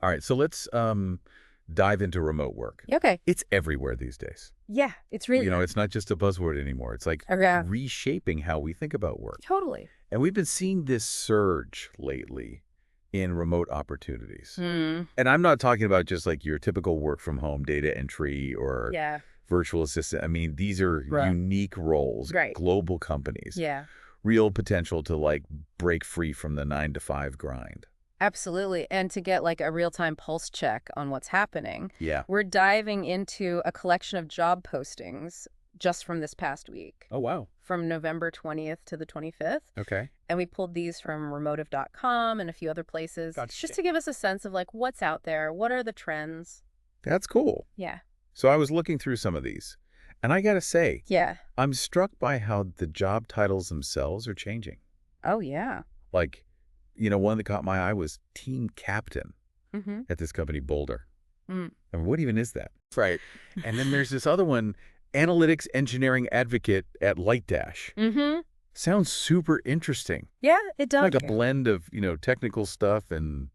All right, so let's dive into remote work. Okay. It's everywhere these days. Yeah, it's really It's not just a buzzword anymore. It's like yeah, reshaping how we think about work. totally. And we've been seeing this surge lately in remote opportunities. Hmm. And I'm not talking about just like your typical work from home data entry or Yeah. virtual assistant. I mean, these are unique roles, Right. global companies, Yeah. real potential to like break free from the 9 to 5 grind. Absolutely. And to get like a real-time pulse check on what's happening, Yeah. we're diving into a collection of job postings just from this past week, Oh, wow. from November 20th to the 25th. Okay. And we pulled these from remotive.com and a few other places Gotcha. just to give us a sense of like what's out there, what are the trends. That's cool. Yeah. So I was looking through some of these, and I gotta say, Yeah. I'm struck by how the job titles themselves are changing. Oh, yeah. Like, one that caught my eye was team captain Mm-hmm. at this company, Boulder. Mm. I mean, what even is that? Right. And then there's this other one, analytics engineering advocate at Lightdash. Mm-hmm. Sounds super interesting. Yeah, it does. Like a blend of, technical stuff and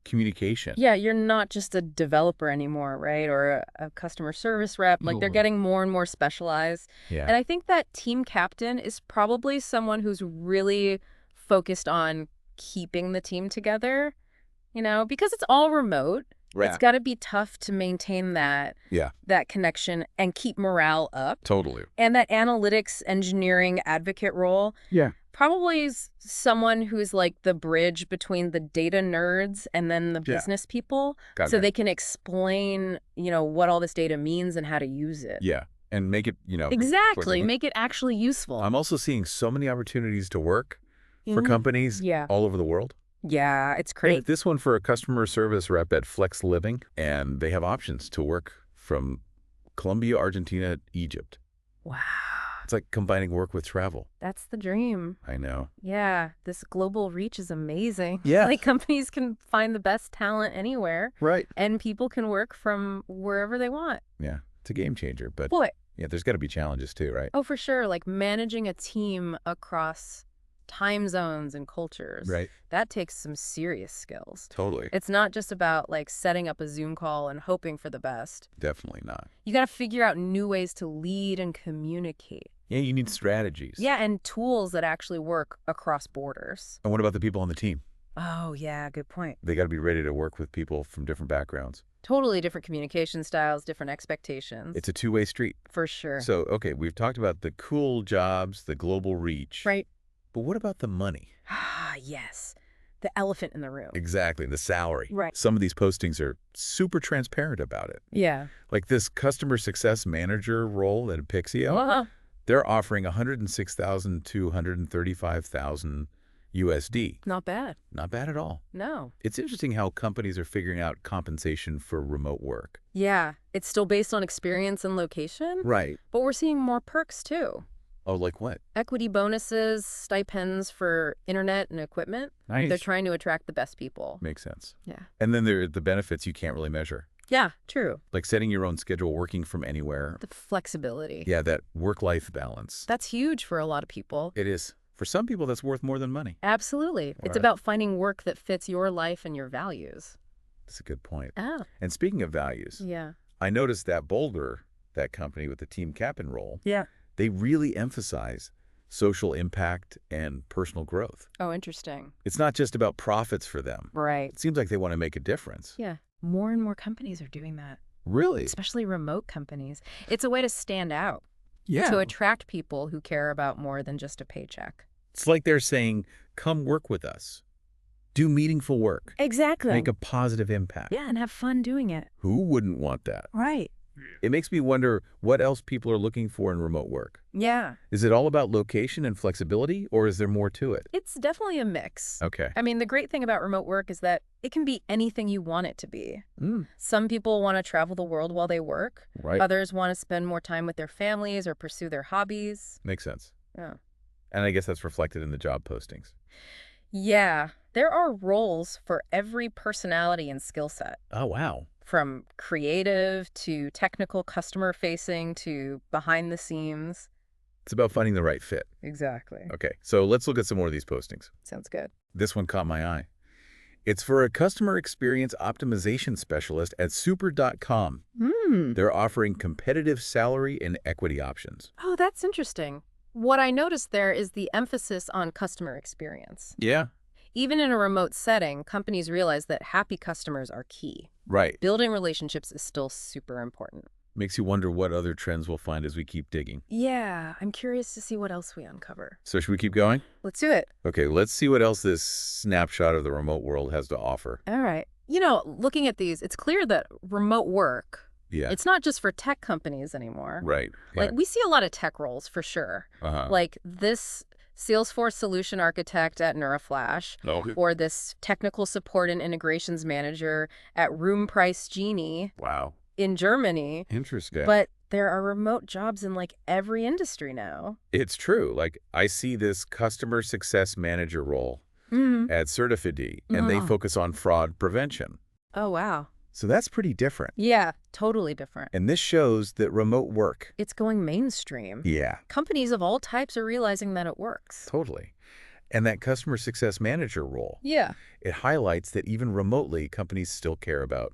communication. Yeah, you're not just a developer anymore, right? Or a customer service rep. Like they're getting more and more specialized. Yeah. And I think that team captain is probably someone who's really focused on keeping the team together, because it's all remote. Right. It's got to be tough to maintain that connection and keep morale up. Totally. And that analytics engineering advocate role probably is someone who's like the bridge between the data nerds and then the business people. So they can explain, what all this data means and how to use it. Yeah. And make it, Exactly. Make it actually useful. I'm also seeing so many opportunities to work for companies all over the world. Yeah, it's great. This one for a customer service rep at Flex Living, and they have options to work from Colombia, Argentina, Egypt. Wow. It's like combining work with travel. That's the dream. I know. Yeah, this global reach is amazing. Yeah. Like companies can find the best talent anywhere. Right. And people can work from wherever they want. Yeah, it's a game changer. But boy, there's got to be challenges too, right? Oh, for sure. Like managing a team across time zones and cultures. Right. That takes some serious skills. Totally. It's not just about like setting up a Zoom call and hoping for the best. Definitely not. You got to figure out new ways to lead and communicate. Yeah, you need strategies. Yeah, and tools that actually work across borders. And what about the people on the team? Oh, yeah, good point. They got to be ready to work with people from different backgrounds. Totally different communication styles, different expectations. It's a two-way street. For sure. So, okay, we've talked about the cool jobs, the global reach. Right. But what about the money? Ah, yes. The elephant in the room. Exactly, the salary. Right. Some of these postings are super transparent about it. Yeah. Like this customer success manager role at Pixio, they're offering $106,000 to $135,000 USD. Not bad. Not bad at all. No. It's interesting how companies are figuring out compensation for remote work. Yeah. It's still based on experience and location. Right. But we're seeing more perks, too. Oh, like what? Equity bonuses, stipends for internet and equipment. Nice. They're trying to attract the best people. Makes sense. Yeah. And then there are the benefits you can't really measure. Yeah, true. Like setting your own schedule, working from anywhere. The flexibility. Yeah, that work-life balance. That's huge for a lot of people. It is. For some people, that's worth more than money. Absolutely. It's about finding work that fits your life and your values. That's a good point. Oh. And speaking of values, I noticed that Boulder, that company with the team captain role, they really emphasize social impact and personal growth. Oh, interesting. It's not just about profits for them. Right. It seems like they want to make a difference. Yeah. More and more companies are doing that. Really? Especially remote companies. It's a way to stand out. Yeah. To attract people who care about more than just a paycheck. It's like they're saying, come work with us. Do meaningful work. Exactly. Make a positive impact. Yeah, and have fun doing it. Who wouldn't want that? Right. It makes me wonder what else people are looking for in remote work. Yeah. Is it all about location and flexibility, or is there more to it? It's definitely a mix. Okay. I mean, the great thing about remote work is that it can be anything you want it to be. Some people want to travel the world while they work. Right. Others want to spend more time with their families or pursue their hobbies. Makes sense. Yeah. And I guess that's reflected in the job postings. Yeah. There are roles for every personality and skill set. Oh, wow. From creative to technical, customer-facing to behind the scenes. It's about finding the right fit. Exactly. Okay, so let's look at some more of these postings. Sounds good. This one caught my eye. It's for a customer experience optimization specialist at super.com. They're offering competitive salary and equity options. Oh, that's interesting. What I noticed there is the emphasis on customer experience. Yeah. Even in a remote setting, companies realize that happy customers are key. Right. Building relationships is still super important. Makes you wonder what other trends we'll find as we keep digging. Yeah, I'm curious to see what else we uncover. So should we keep going? Let's do it. Okay, let's see what else this snapshot of the remote world has to offer. All right. Looking at these, it's clear that remote work, it's not just for tech companies anymore. Right. Yeah. Like, we see a lot of tech roles for sure. Like this Salesforce solution architect at Neuraflash, or this technical support and integrations manager at Room Price Genie. Wow. In Germany. Interesting. But there are remote jobs in like every industry now. It's true. Like, I see this customer success manager role at Certifidi, and they focus on fraud prevention. Oh, wow. So that's pretty different. Yeah, totally different. And this shows that remote work, it's going mainstream. Yeah. Companies of all types are realizing that it works. Totally. And that customer success manager role, it highlights that even remotely, companies still care about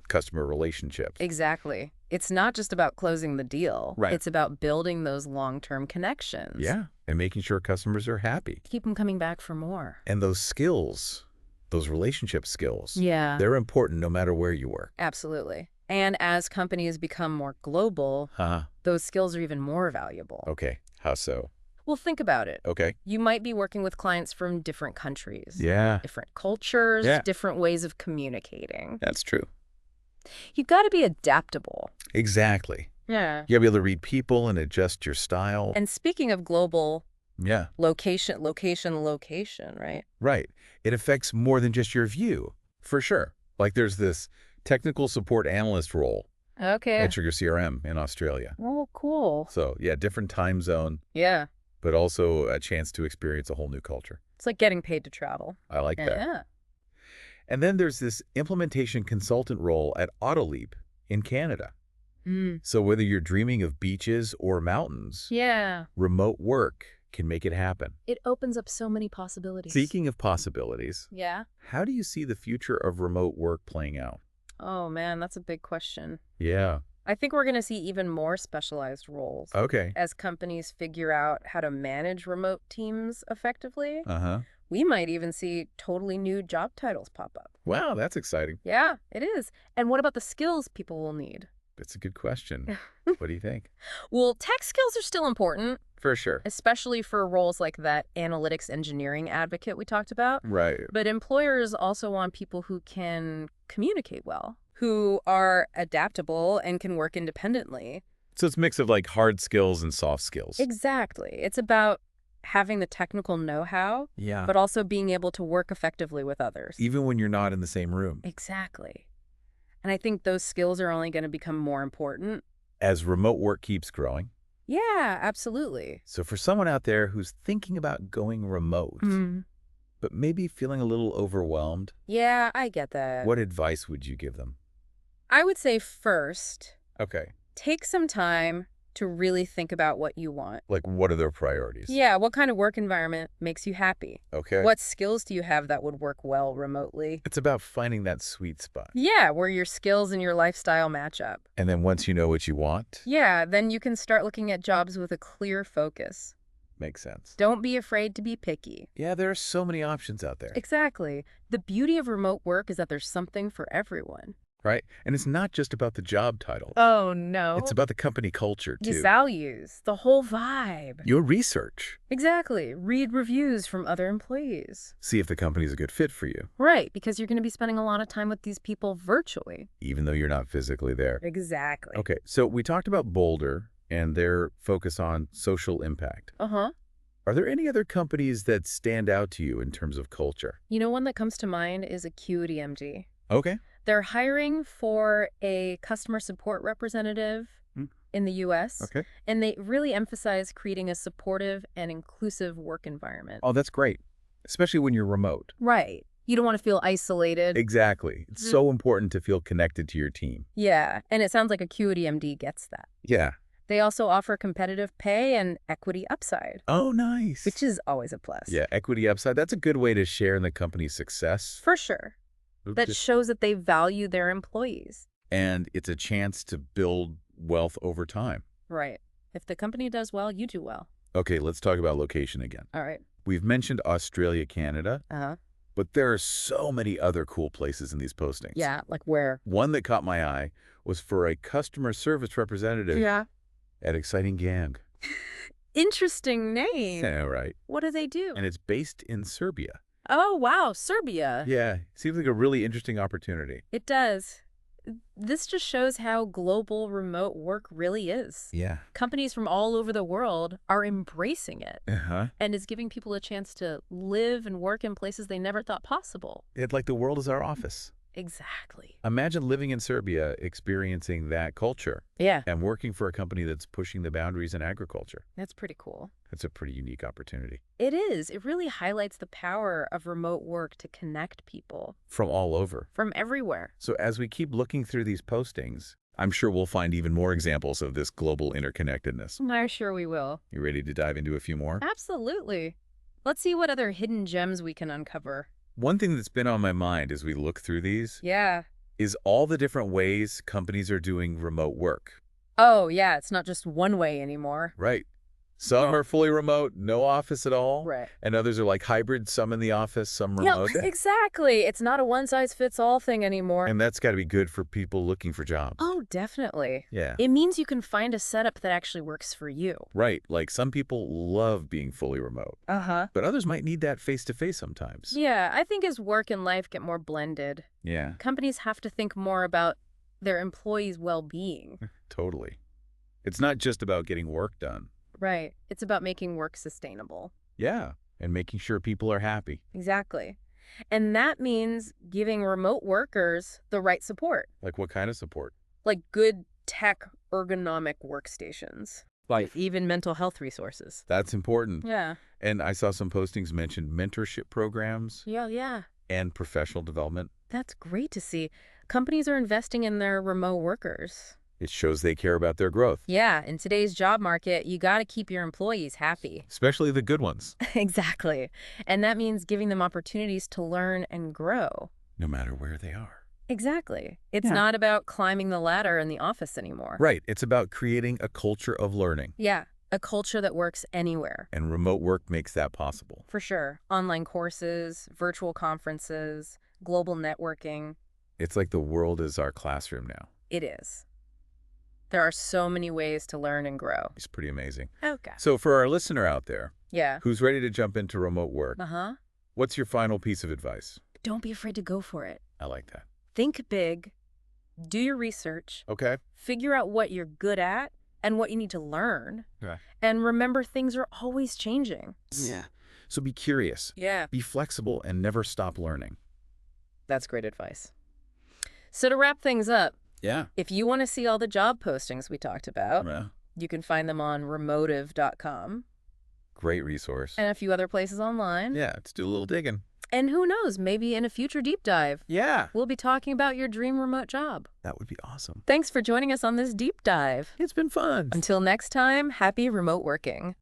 customer relationships. Exactly. It's not just about closing the deal. Right. It's about building those long-term connections. Yeah, and making sure customers are happy. Keep them coming back for more. And those skills, those relationship skills, they're important no matter where you work. Absolutely. And as companies become more global, those skills are even more valuable. Okay, how so? Well, think about it. Okay. You might be working with clients from different countries. Yeah. Different cultures, different ways of communicating. That's true. You've got to be adaptable. Exactly. Yeah. You got to be able to read people and adjust your style. And speaking of global, yeah, location, right? Right. It affects more than just your view, for sure. Like there's this technical support analyst role at Trigger CRM in Australia. Oh, cool. So, yeah, different time zone. Yeah. But also a chance to experience a whole new culture. It's like getting paid to travel. I like that. Yeah. And then there's this implementation consultant role at Autoleap in Canada. So whether you're dreaming of beaches or mountains, remote work can make it happen. It opens up so many possibilities. Speaking of possibilities, how do you see the future of remote work playing out? Oh, man, that's a big question. Yeah. I think we're going to see even more specialized roles. Okay. As companies figure out how to manage remote teams effectively. We might even see totally new job titles pop up. Wow, that's exciting. Yeah, it is. And what about the skills people will need? That's a good question. What do you think? Well, tech skills are still important. For sure. Especially for roles like that analytics engineering advocate we talked about. Right. But employers also want people who can communicate well, who are adaptable and can work independently. So it's a mix of like hard skills and soft skills. Exactly. It's about having the technical know-how, but also being able to work effectively with others. Even when you're not in the same room. Exactly. And I think those skills are only going to become more important. As remote work keeps growing. Yeah, absolutely. So for someone out there who's thinking about going remote, but maybe feeling a little overwhelmed. Yeah, I get that. What advice would you give them? I would say first, okay, take some time to really think about what you want. Like, what are their priorities? Yeah, what kind of work environment makes you happy? Okay. What skills do you have that would work well remotely? It's about finding that sweet spot. Yeah, where your skills and your lifestyle match up. And then once you know what you want? Yeah, then you can start looking at jobs with a clear focus. Makes sense. Don't be afraid to be picky. Yeah, there are so many options out there. Exactly. The beauty of remote work is that there's something for everyone. Right? And it's not just about the job title. Oh, no. It's about the company culture, too. Your values, the whole vibe. Your research. Exactly. Read reviews from other employees. See if the company's a good fit for you. Right, because you're going to be spending a lot of time with these people virtually. Even though you're not physically there. Exactly. Okay, so we talked about Boulder and their focus on social impact. Uh-huh. Are there any other companies that stand out to you in terms of culture? You know, one that comes to mind is Acuity MD. Okay. They're hiring for a customer support representative in the U.S. Okay. And they really emphasize creating a supportive and inclusive work environment. Oh, that's great. Especially when you're remote. Right. You don't want to feel isolated. Exactly. It's so important to feel connected to your team. Yeah. And it sounds like Acuity MD gets that. Yeah. They also offer competitive pay and equity upside. Oh, nice. Which is always a plus. Yeah, equity upside. That's a good way to share in the company's success. For sure. That shows that they value their employees. And it's a chance to build wealth over time. Right. If the company does well, you do well. Okay, let's talk about location again. All right. We've mentioned Australia, Canada. But there are so many other cool places in these postings. Yeah, like where? One that caught my eye was for a customer service representative at Exciting Gang. Interesting name. Yeah, right. What do they do? And it's based in Serbia. Oh, wow, Serbia. Yeah, seems like a really interesting opportunity. It does. This just shows how global remote work really is. Yeah. Companies from all over the world are embracing it. And it's giving people a chance to live and work in places they never thought possible. It's like the world is our office. Exactly. Imagine living in Serbia, experiencing that culture. Yeah. And working for a company that's pushing the boundaries in agriculture. That's pretty cool. That's a pretty unique opportunity. It is. It really highlights the power of remote work to connect people. From all over. From everywhere. So as we keep looking through these postings, I'm sure we'll find even more examples of this global interconnectedness. I'm sure we will. You ready to dive into a few more? Absolutely. Let's see what other hidden gems we can uncover. One thing that's been on my mind as we look through these is all the different ways companies are doing remote work. Oh, yeah, it's not just one way anymore. Right. Some are fully remote, no office at all. Right. And others are like hybrid, some in the office, some remote. Yeah, exactly. It's not a one-size-fits-all thing anymore. And that's got to be good for people looking for jobs. Oh, definitely. Yeah. It means you can find a setup that actually works for you. Right. Like some people love being fully remote. But others might need that face-to-face sometimes. Yeah, I think as work and life get more blended, companies have to think more about their employees' well-being. Totally. It's not just about getting work done. Right. It's about making work sustainable. Yeah, and making sure people are happy. Exactly. And that means giving remote workers the right support. Like what kind of support? Like good tech ergonomic workstations. Like even mental health resources. That's important. Yeah. And I saw some postings mentioned mentorship programs. Yeah. And professional development. That's great to see. Companies are investing in their remote workers. It shows they care about their growth. Yeah, in today's job market, you got to keep your employees happy. Especially the good ones. Exactly. And that means giving them opportunities to learn and grow. No matter where they are. Exactly. It's not about climbing the ladder in the office anymore. Right. It's about creating a culture of learning. Yeah, a culture that works anywhere. And remote work makes that possible. For sure. Online courses, virtual conferences, global networking. It's like the world is our classroom now. It is. There are so many ways to learn and grow. It's pretty amazing. Okay. So for our listener out there, yeah, who's ready to jump into remote work, what's your final piece of advice? Don't be afraid to go for it. I like that. Think big. Do your research. Okay. Figure out what you're good at and what you need to learn. Okay. And remember, things are always changing. Yeah. So be curious. Yeah. Be flexible and never stop learning. That's great advice. So to wrap things up, if you want to see all the job postings we talked about, you can find them on remotive.com. Great resource. And a few other places online. Yeah, let's do a little digging. And who knows, maybe in a future deep dive, we'll be talking about your dream remote job. That would be awesome. Thanks for joining us on this deep dive. It's been fun. Until next time, happy remote working.